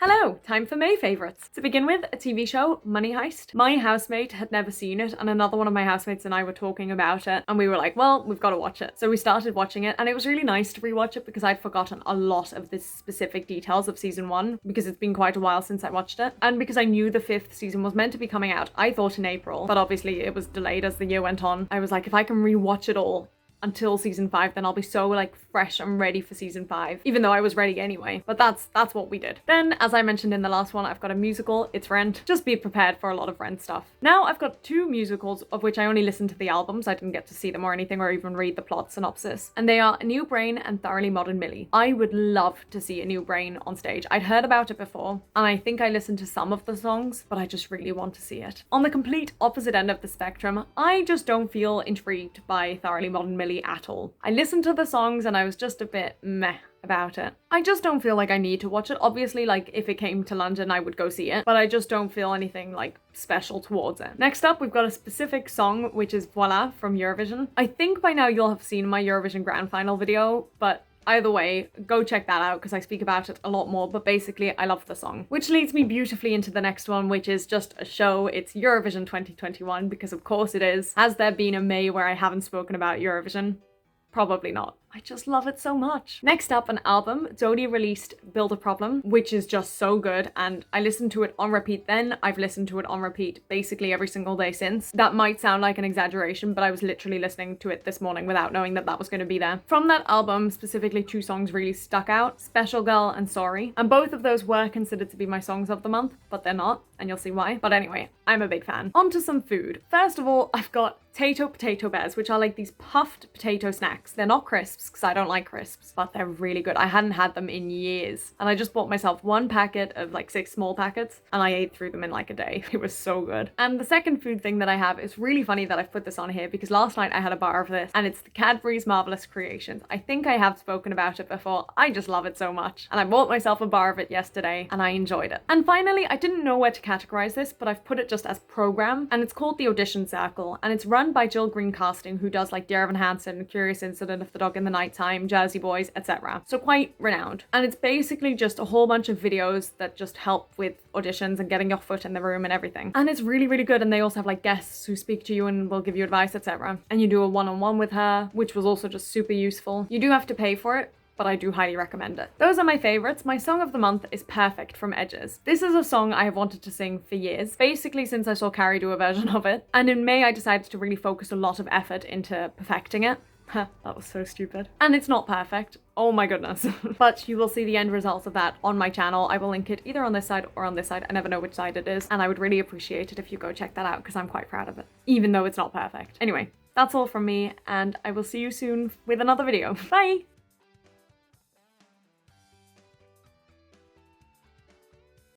Hello, time for May favourites. To begin with, a TV show, Money Heist. My housemate had never seen it, and another one of my housemates and I were talking about it, and we were like, well, we've got to watch it. So we started watching it, and it was really nice to rewatch it because I'd forgotten a lot of the specific details of season 1, because it's been quite a while since I watched it, and because I knew the 5th season was meant to be coming out, I thought in April, but obviously it was delayed as the year went on. I was like, if I can rewatch it all until season 5, then I'll be so fresh and ready for season 5, even though I was ready anyway. But that's what we did. Then, as I mentioned in the last one, I've got a musical. It's Rent. Just be prepared for a lot of Rent stuff. Now I've got 2 musicals, of which I only listened to the albums. I didn't get to see them or anything, or even read the plot synopsis, and they are A New Brain and Thoroughly Modern Millie. I would love to see A New Brain on stage. I'd heard about it before, and I think I listened to some of the songs, but I just really want to see it. On the complete opposite end of the spectrum, I just don't feel intrigued by Thoroughly Modern Millie at all. I listened to the songs and I was just a bit meh about it. I just don't feel like I need to watch it. Obviously, if it came to London, I would go see it, but I just don't feel anything special towards it. Next up, we've got a specific song, which is Voila from Eurovision. I think by now you'll have seen my Eurovision Grand Final video, but either way, go check that out because I speak about it a lot more, but basically I love the song. Which leads me beautifully into the next one, which is just a show. It's Eurovision 2021, because of course it is. Has there been a May where I haven't spoken about Eurovision? Probably not. I just love it so much. Next up, an album. Dodie released Build a Problem, which is just so good, and I listened to it on repeat then. I've listened to it on repeat basically every single day since. That might sound like an exaggeration, but I was literally listening to it this morning without knowing that that was going to be there. From that album, specifically 2 songs really stuck out, Special Girl and Sorry, and both of those were considered to be my songs of the month, but they're not, and you'll see why. But anyway, I'm a big fan. On to some food. First of all, I've got potato bears, which are these puffed potato snacks. They're not crisps because I don't like crisps, but they're really good. I hadn't had them in years, and I just bought myself 1 packet of 6 small packets, and I ate through them in a day. It was so good. And the second food thing that I have is really funny that I've put this on here because last night I had a bar of this, and it's the Cadbury's Marvelous Creations. I think I have spoken about it before. I just love it so much, and I bought myself a bar of it yesterday and I enjoyed it. And finally, I didn't know where to categorize this, but I've put it just as program, and it's called The Audition Circle, and it's run by Jill Green Casting, who does Dear Evan Hansen, Curious Incident of the Dog in the Nighttime, Jersey Boys, etc. So quite renowned. And it's basically just a whole bunch of videos that just help with auditions and getting your foot in the room and everything. And it's really, really good. And they also have guests who speak to you and will give you advice, etc. And you do a one-on-one with her, which was also just super useful. You do have to pay for it, but I do highly recommend it. Those are my favorites. My song of the month is Perfect from Edges. This is a song I have wanted to sing for years, basically since I saw Carrie do a version of it. And in May, I decided to really focus a lot of effort into perfecting it. That was so stupid. And it's not perfect. Oh my goodness. But you will see the end results of that on my channel. I will link it either on this side or on this side. I never know which side it is. And I would really appreciate it if you go check that out because I'm quite proud of it, even though it's not perfect. Anyway, that's all from me, and I will see you soon with another video. Bye!